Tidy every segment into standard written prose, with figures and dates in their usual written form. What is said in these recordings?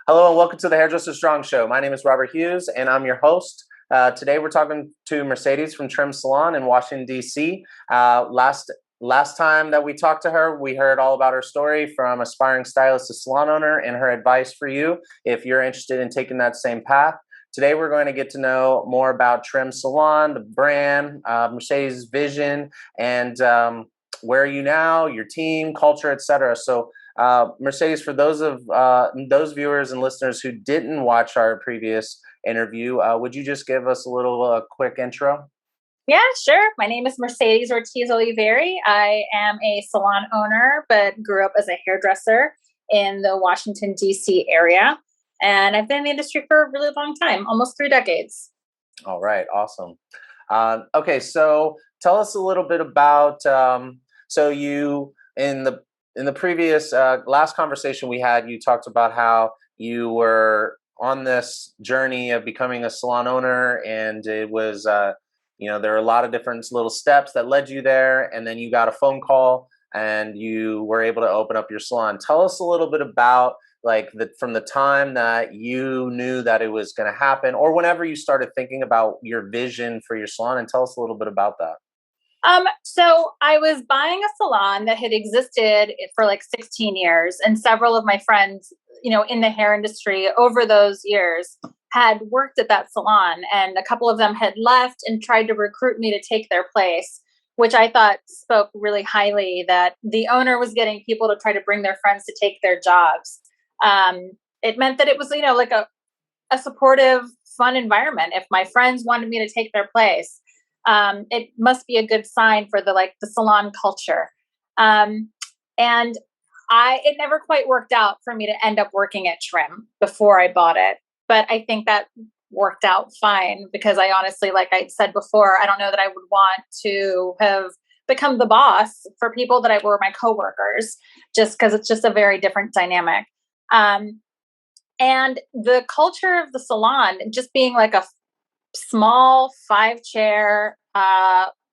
Hello and welcome to the Hairdresser Strong Show. My name is Robert Hughes and I'm your host. Today we're talking to Mercedes from Trim Salon in Washington, D.C. Last time that we talked to her, we heard all about her story from aspiring stylist to salon owner and her advice for you if you're interested in taking that same path. Today we're going to get to know more about Trim Salon, the brand, Mercedes' vision, and where are you now, your team, culture, etc. So Mercedes, for those viewers and listeners who didn't watch our previous interview, would you just give us a little quick intro? Yeah, sure. My name is Mercedes Ortiz-Olivieri. I am a salon owner, but grew up as a hairdresser in the Washington, D.C. area. And I've been in the industry for a really long time, almost 3 decades. All right, awesome. Okay, so tell us a little bit about so you in the previous last conversation we had, you talked about how you were on this journey of becoming a salon owner, and it was there are a lot of different little steps that led you there, and then you got a phone call and you were able to open up your salon. Tell us a little bit about from the time that you knew that it was going to happen, or whenever you started thinking about your vision for your salon, and tell us a little bit about that. So I was buying a salon that had existed for like 16 years, and several of my friends, in the hair industry over those years had worked at that salon, and a couple of them had left and tried to recruit me to take their place, which I thought spoke really highly that the owner was getting people to try to bring their friends to take their jobs. It meant that it was, like a supportive, fun environment. If my friends wanted me to take their place, it must be a good sign for the salon culture. And it never quite worked out for me to end up working at Trim before I bought it. But I think that worked out fine because I honestly, like I said before, I don't know that I would want to have become the boss for people that were my coworkers, just because it's just a very different dynamic. And the culture of the salon, just being like a small 5-chair,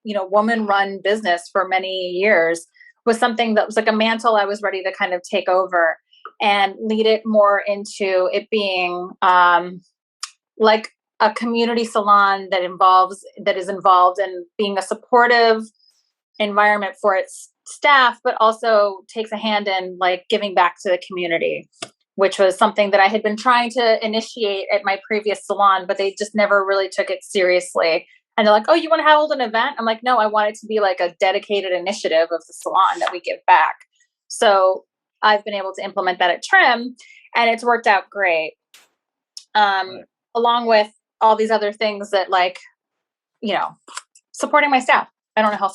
woman-run business for many years, was something that was like a mantle I was ready to kind of take over and lead it more into it being like a community salon that is involved in being a supportive environment for its staff, but also takes a hand in like giving back to the community, which was something that I had been trying to initiate at my previous salon, but they just never really took it seriously. And they're like, "Oh, you want to hold an event?" I'm like, "No, I want it to be like a dedicated initiative of the salon that we give back." So I've been able to implement that at Trim, and it's worked out great. Right. Along with all these other things that supporting my staff. I don't know how.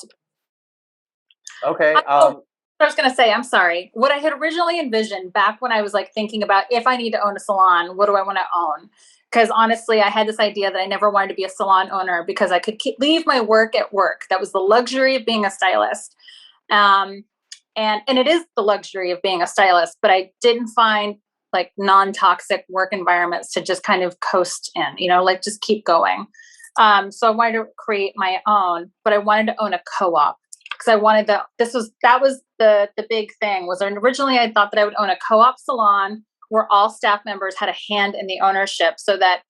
Okay. I was going to say, I'm sorry. What I had originally envisioned back when I was like thinking about if I need to own a salon, what do I want to own? Because honestly, I had this idea that I never wanted to be a salon owner because I could leave my work at work. That was the luxury of being a stylist. And it is the luxury of being a stylist, but I didn't find like non-toxic work environments to just kind of coast in, like just keep going. So I wanted to create my own, but I wanted to own a co-op because I wanted that was the big thing was originally I thought that I would own a co-op salon where all staff members had a hand in the ownership so that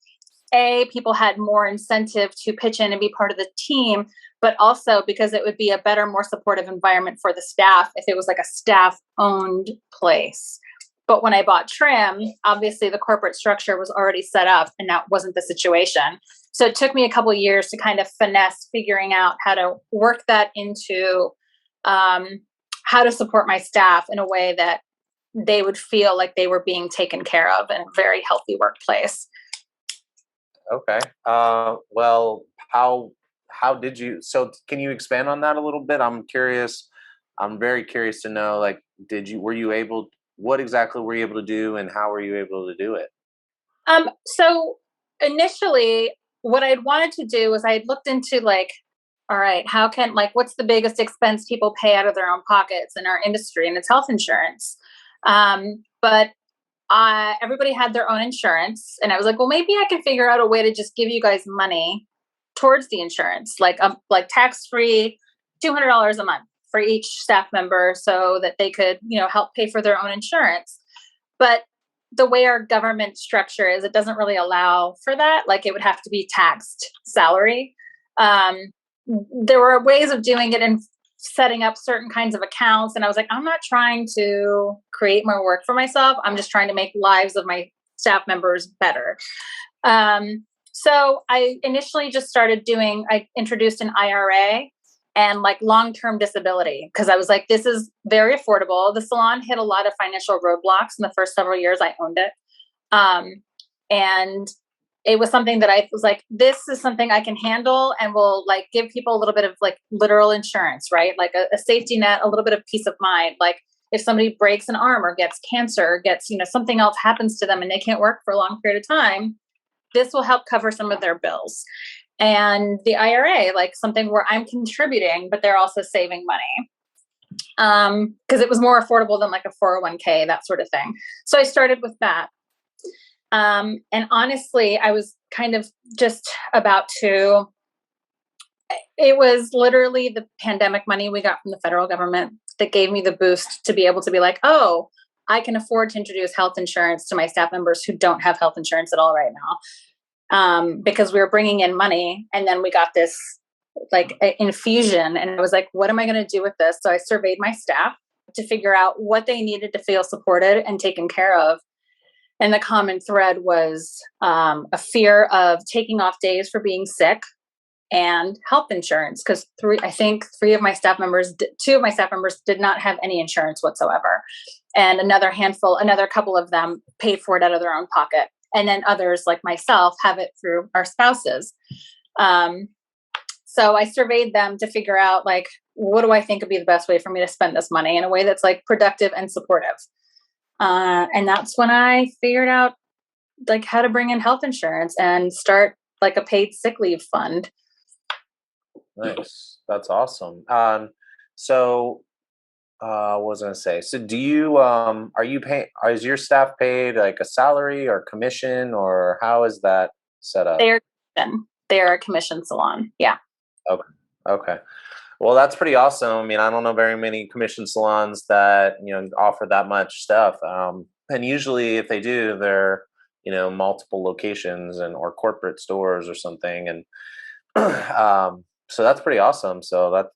people had more incentive to pitch in and be part of the team, but also because it would be a better, more supportive environment for the staff if it was like a staff owned place. But when I bought Trim, obviously the corporate structure was already set up and that wasn't the situation. So it took me a couple of years to kind of finesse figuring out how to work that into how to support my staff in a way that they would feel like they were being taken care of in a very healthy workplace. Okay. Well, how did you? So, can you expand on that a little bit? I'm curious. I'm very curious to know. Like, were you able? What exactly were you able to do, and how were you able to do it? So initially, what I'd wanted to do was I had looked into like, all right, what's the biggest expense people pay out of their own pockets in our industry, and it's health insurance. But everybody had their own insurance, and I was like, well, maybe I can figure out a way to just give you guys money towards the insurance, like tax free, $200 a month for each staff member, so that they could help pay for their own insurance. But the way our government structure is, it doesn't really allow for that. Like it would have to be taxed salary. Um, there were ways of doing it and setting up certain kinds of accounts. And I was like, I'm not trying to create more work for myself. I'm just trying to make lives of my staff members better. So I initially just I introduced an IRA and like long-term disability because I was like, this is very affordable. The salon hit a lot of financial roadblocks in the first several years I owned it. And it was something that I was like, this is something I can handle and will like give people a little bit of like literal insurance, right? Like a safety net, a little bit of peace of mind. Like if somebody breaks an arm or gets cancer or gets, something else happens to them and they can't work for a long period of time, this will help cover some of their bills. And the IRA, like something where I'm contributing, but they're also saving money. Because it was more affordable than like a 401k, that sort of thing. So I started with that. And honestly, I was kind of just it was literally the pandemic money we got from the federal government that gave me the boost to be able to be like, oh, I can afford to introduce health insurance to my staff members who don't have health insurance at all right now. Because we were bringing in money and then we got this like infusion and I was like, what am I going to do with this? So I surveyed my staff to figure out what they needed to feel supported and taken care of. And the common thread was a fear of taking off days for being sick and health insurance. Because I think two of my staff members did not have any insurance whatsoever. And another couple of them paid for it out of their own pocket. And then others like myself have it through our spouses. So I surveyed them to figure out like, what do I think would be the best way for me to spend this money in a way that's like productive and supportive? And that's when I figured out like how to bring in health insurance and start like a paid sick leave fund. Nice. That's awesome. So what was I gonna say? So do you are you paying is your staff paid like a salary or commission or how is that set up? They're a commission salon. Yeah. Okay. Okay. Well, that's pretty awesome. I mean, I don't know very many commission salons that, offer that much stuff. And usually if they do, they're, multiple locations or corporate stores or something. And so that's pretty awesome. So that,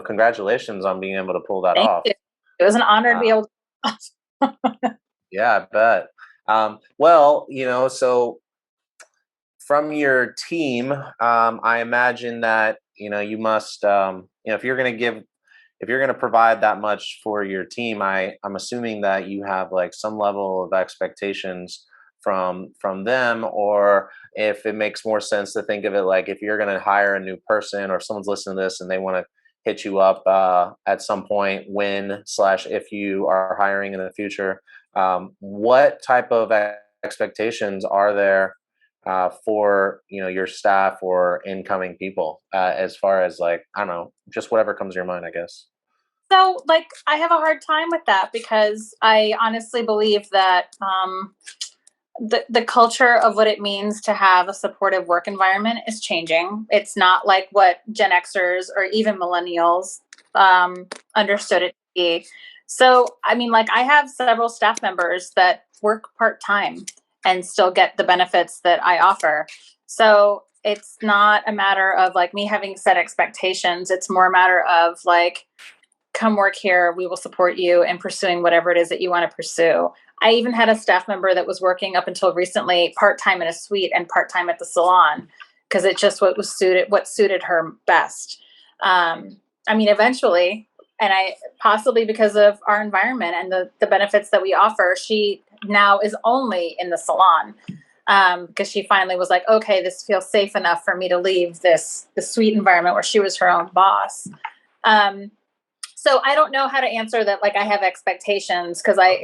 congratulations on being able to pull that Thank off. you. It was an honor to be able to. Yeah, I bet. Well, so from your team, I imagine that, you must, if you're going to provide that much for your team, I'm assuming that you have like some level of expectations from them, or if it makes more sense to think of it like if you're going to hire a new person or someone's listening to this and they want to hit you up at some point if you are hiring in the future, what type of expectations are there for your staff or incoming people as far as like, I don't know, just whatever comes to your mind, I guess? So like I have a hard time with that because I honestly believe that the culture of what it means to have a supportive work environment is changing. It's not like what Gen Xers or even millennials understood it to be. So, I mean, like I have several staff members that work part-time and still get the benefits that I offer. So it's not a matter of like me having set expectations. It's more a matter of like, come work here. We will support you in pursuing whatever it is that you want to pursue. I even had a staff member that was working up until recently part-time in a suite and part-time at the salon because it just what suited her best. I mean, eventually, and possibly because of our environment and the benefits that we offer, she now is only in the salon because she finally was like, okay, this feels safe enough for me to leave the suite environment where she was her own boss. So I don't know how to answer that. Like I have expectations because I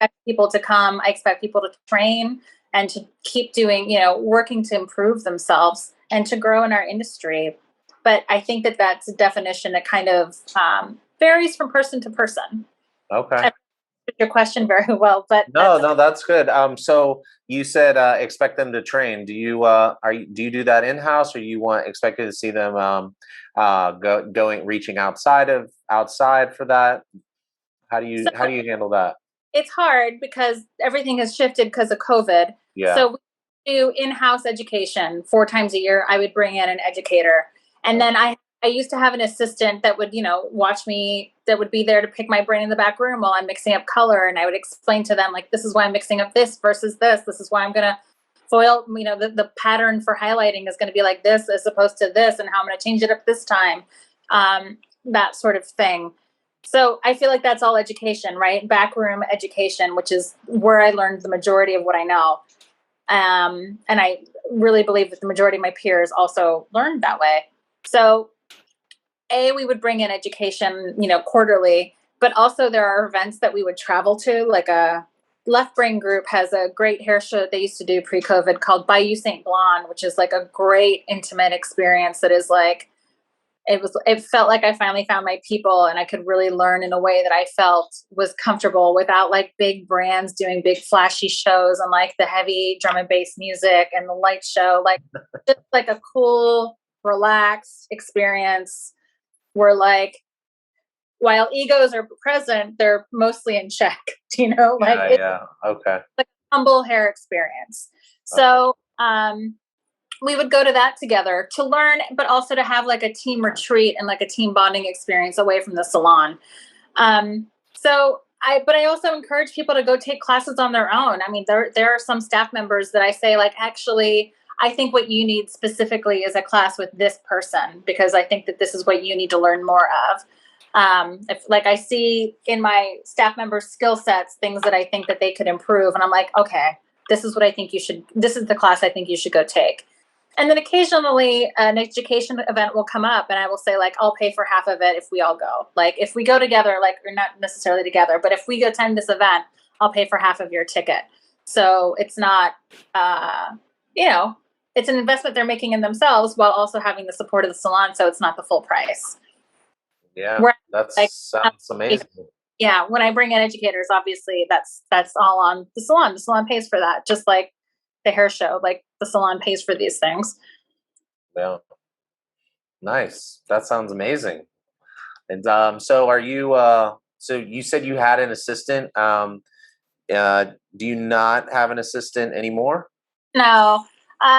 expect people to come. I expect people to train and to keep doing, working to improve themselves and to grow in our industry. But I think that that's a definition that kind of varies from person to person. Okay. Your question very well, but no, that's good. So you said expect them to train. Do you do that in house, or you expected to see them reaching outside for that? How do you handle that? it's hard because everything has shifted because of COVID. Yeah. So we do in-house education 4 times a year. I would bring in an educator, and then I used to have an assistant that would, watch me, that would be there to pick my brain in the back room while I'm mixing up color. And I would explain to them, like, this is why I'm mixing up this versus this. This is why I'm going to foil, the pattern for highlighting is going to be like this as opposed to this, and how I'm going to change it up this time. That sort of thing. So I feel like that's all education, right? Backroom education, which is where I learned the majority of what I know. And I really believe that the majority of my peers also learned that way. So we would bring in education, quarterly, but also there are events that we would travel to, like a Left Brain Group has a great hair show that they used to do pre-COVID called Bayou St. Blonde, which is like a great intimate experience that is like, it felt like I finally found my people, and I could really learn in a way that I felt was comfortable without like big brands doing big flashy shows and like the heavy drum and bass music and the light show, like just like a cool, relaxed experience where, like, while egos are present, they're mostly in check, like Yeah. it's Yeah. Okay. like a humble hair experience. Okay. So, we would go to that together to learn, but also to have like a team retreat and like a team bonding experience away from the salon. But I also encourage people to go take classes on their own. I mean, there are some staff members that I say, like, actually, I think what you need specifically is a class with this person, because I think that this is what you need to learn more of. If like I see in my staff members' skill sets, things that I think that they could improve. And I'm like, okay, this is what I think this is the class I think you should go take. And then occasionally an education event will come up and I will say, like, I'll pay for half of it if we all go. Like, if we go together, like, we're not necessarily together, but if we attend this event, I'll pay for half of your ticket. So it's not, it's an investment they're making in themselves while also having the support of the salon. So it's not the full price. Yeah. Where, That like, sounds amazing. yeah, when I bring in educators, obviously that's all on the salon. The salon pays for that, just like the hair show. Like, the salon pays for these things. Yeah. Nice. That sounds amazing. And so are you so you said you had an assistant. Do you not have an assistant anymore? No.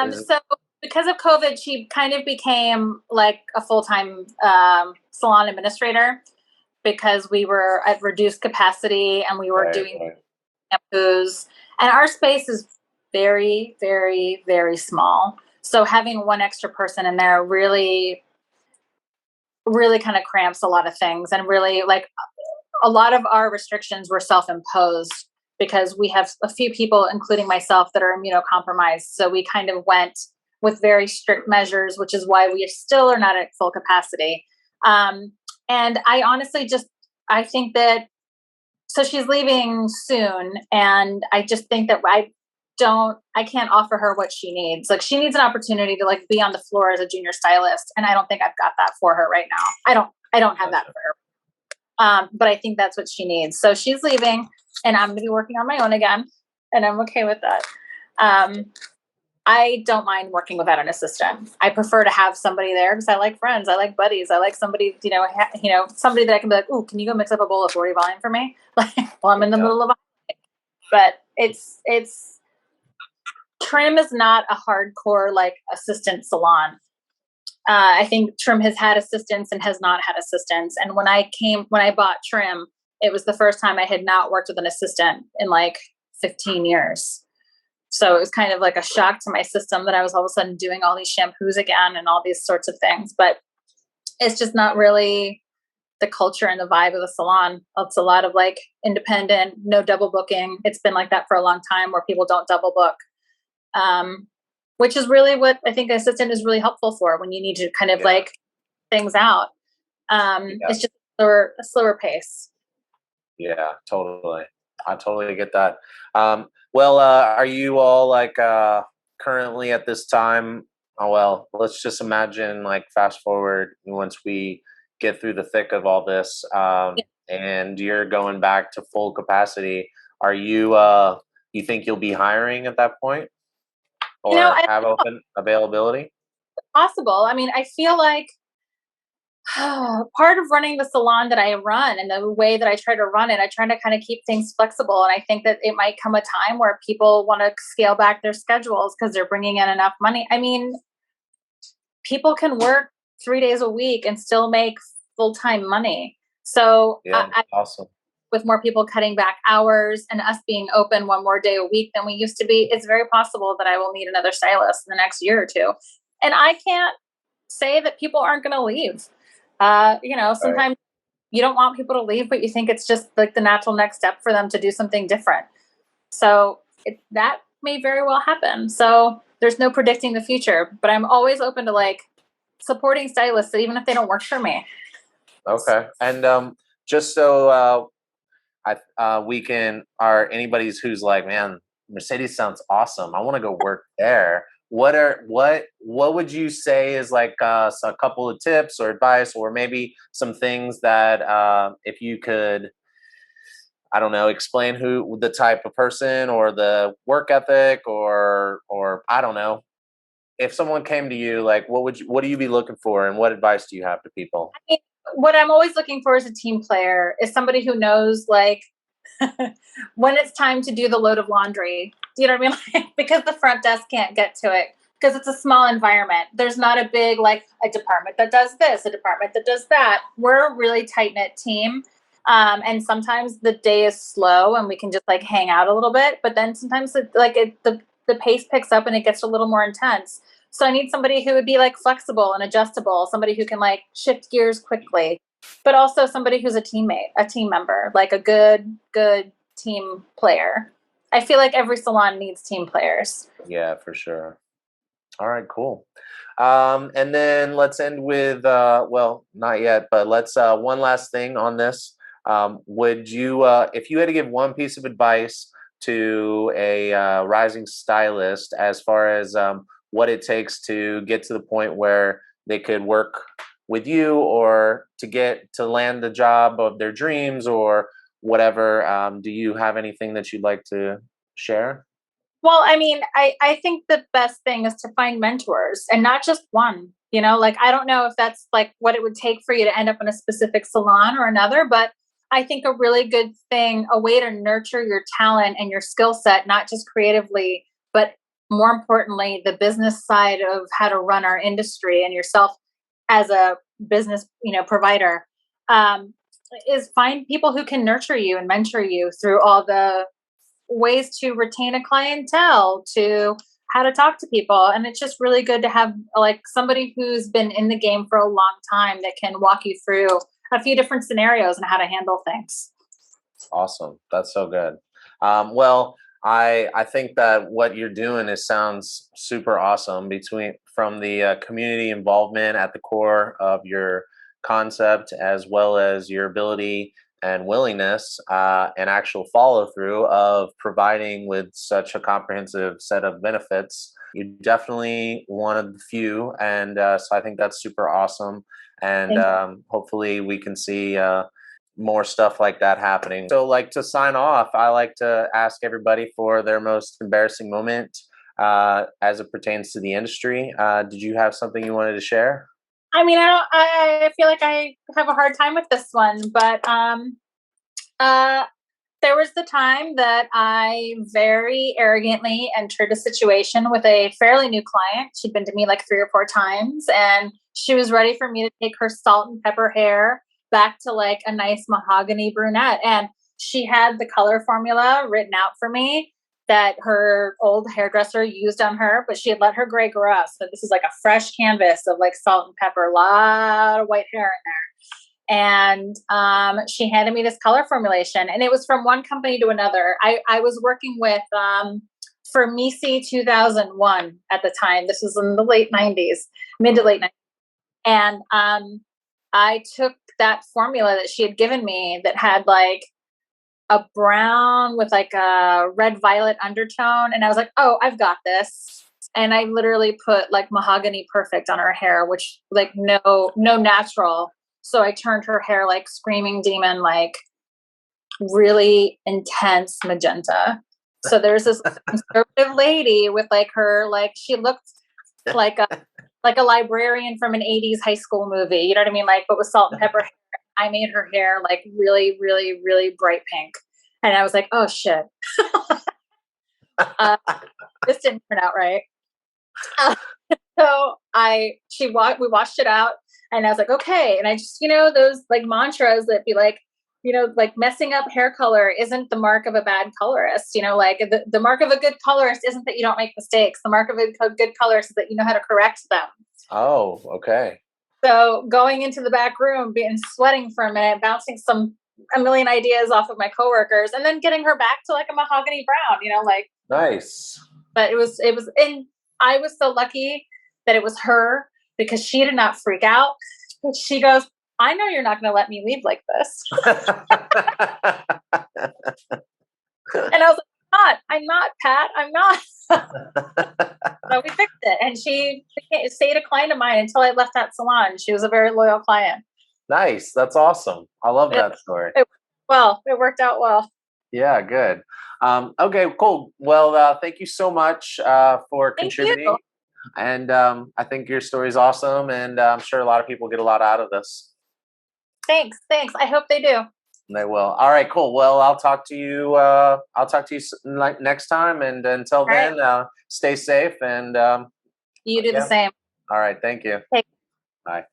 Is So because of COVID, she kind of became like a full-time salon administrator, because we were at reduced capacity and we were right, doing right. shampoos, and our space is very, very, very small. So having one extra person in there really, really kind of cramps a lot of things, and really, like, a lot of our restrictions were self-imposed because we have a few people, including myself, that are immunocompromised. So we kind of went with very strict measures, which is why we still are not at full capacity. And I honestly I think that, so she's leaving soon, and I just think that I can't offer her what she needs. Like, she needs an opportunity to, like, be on the floor as a junior stylist, and I don't think I've got that for her right now. I don't have that for her. But I think that's what she needs. So she's leaving, and I'm going to be working on my own again, and I'm okay with that. I don't mind working without an assistant. I prefer to have somebody there because I like friends, I like buddies, I like somebody, somebody that I can be like, "Ooh, can you go mix up a bowl of 40 volume for me?" Like, while I'm in the Yeah. middle of it. But it's Trim is not a hardcore like assistant salon. I think Trim has had assistants and has not had assistants. And when I bought Trim, it was the first time I had not worked with an assistant in like 15 years. So it was kind of like a shock to my system that I was all of a sudden doing all these shampoos again and all these sorts of things. But it's just not really the culture and the vibe of the salon. It's a lot of like independent, no double booking. It's been like that for a long time, where people don't double book. Which is really what I think an assistant is really helpful for when you need to kind of like things out. It's just a slower pace. Yeah, totally. I totally get that. Are you all like currently at this time? Oh, well, let's just imagine, like, fast forward once we get through the thick of all this, and you're going back to full capacity. Are you you think you'll be hiring at that point, or I have don't know, open availability? possible. I mean, I feel like Part of running the salon that I run and the way that I try to run it, I try to kind of keep things flexible. And I think that it might come a time where people want to scale back their schedules because they're bringing in enough money. I mean, people can work 3 days a week and still make full-time money. So Yeah, awesome. with more people cutting back hours and us being open one more day a week than we used to be, it's very possible that I will need another stylist in the next year or two. And I can't say that people aren't going to leave. Right. Sometimes you don't want people to leave, but you think it's just like the natural next step for them to do something different. So that may very well happen. So there's no predicting the future, but I'm always open to like supporting stylists, even if they don't work for me. Okay. And just so we can, are anybody's who's like, man, Mercedes sounds awesome, I want to go work there. What would you say is like a couple of tips or advice, or maybe some things that if you could, I don't know, explain who the type of person or the work ethic, or I don't know, if someone came to you, like what do you be looking for, and what advice do you have to people? I mean, what I'm always looking for is a team player, is somebody who knows like when it's time to do the load of laundry. Do you know what I mean? Because the front desk can't get to it because it's a small environment. There's not a big, like a department that does this, a department that does that. We're a really tight knit team. And sometimes the day is slow and we can just like hang out a little bit. But then sometimes the pace picks up and it gets a little more intense. So I need somebody who would be like flexible and adjustable, somebody who can like shift gears quickly, but also somebody who's a teammate, a team member, like a good team player. I feel like every salon needs team players. Yeah, for sure. All right, cool. And then let's end with well, not yet, but let's one last thing on this. Would you, if you had to give one piece of advice to a rising stylist as far as what it takes to get to the point where they could work with you, or to get to land the job of their dreams, or whatever, do you have anything that you'd like to share? Well, I mean, I think the best thing is to find mentors and not just one. Like I don't know if that's like what it would take for you to end up in a specific salon or another, but I think a really good thing, a way to nurture your talent and your skill set, not just creatively, but more importantly, the business side of how to run our industry and yourself as a business, provider, um, is find people who can nurture you and mentor you through all the ways to retain a clientele, to how to talk to people. And it's just really good to have like somebody who's been in the game for a long time that can walk you through a few different scenarios and how to handle things. Awesome. That's so good. Well, I think that what you're doing is sounds super awesome, between from the community involvement at the core of your concept, as well as your ability and willingness and actual follow through of providing with such a comprehensive set of benefits. You're definitely one of the few, and so I think that's super awesome. And Thank hopefully we can see more stuff like that happening. So, like, to sign off, I like to ask everybody for their most embarrassing moment as it pertains to the industry. Did you have something you wanted to share? I mean, I don't. I feel like I have a hard time with this one, but uh, there was the time that I very arrogantly entered a situation with a fairly new client. She'd been to me like 3 or 4 times, and she was ready for me to take her salt and pepper hair back to like a nice mahogany brunette. And she had the color formula written out for me that her old hairdresser used on her, but she had let her gray grow out. So this is like a fresh canvas of like salt and pepper, a lot of white hair in there. And she handed me this color formulation, and it was from one company to another. I was working with for Misi 2001 at the time. This was in the late 90s, mid to late 90s. And I took that formula that she had given me that had like a brown with like a red violet undertone. And I was like, oh, I've got this. And I literally put like mahogany perfect on her hair, which like no natural. So I turned her hair like screaming demon, like really intense magenta. So there's this conservative lady with like her, like she looked like a like a librarian from an 80s high school movie. You know what I mean? Like, but with salt and pepper hair. I made her hair like really, really, really bright pink. And I was like, oh shit. This didn't turn out right. So we washed it out, and I was like, okay. And I just, those like mantras that be like, like messing up hair color isn't the mark of a bad colorist. Like the mark of a good colorist isn't that you don't make mistakes. The mark of a good colorist is that you know how to correct them. Oh, okay. So going into the back room, being sweating for a minute, bouncing a million ideas off of my coworkers, and then getting her back to like a mahogany brown, like Nice. But and I was so lucky that it was her, because she did not freak out. She goes, I know you're not going to let me leave like this. And I was like, I'm not, Pat. I'm not. So we fixed it. And she stayed a client of mine until I left that salon. She was a very loyal client. Nice. That's awesome. I love that story. It worked out well. Yeah, good. Okay, cool. Well, thank you so much for contributing. And I think your story is awesome, and I'm sure a lot of people get a lot out of this. Thanks. I hope they do. They will. All right, cool. Well, I'll talk to you next time, and until then, stay safe, and you do the same. All right, thank you. Take Bye.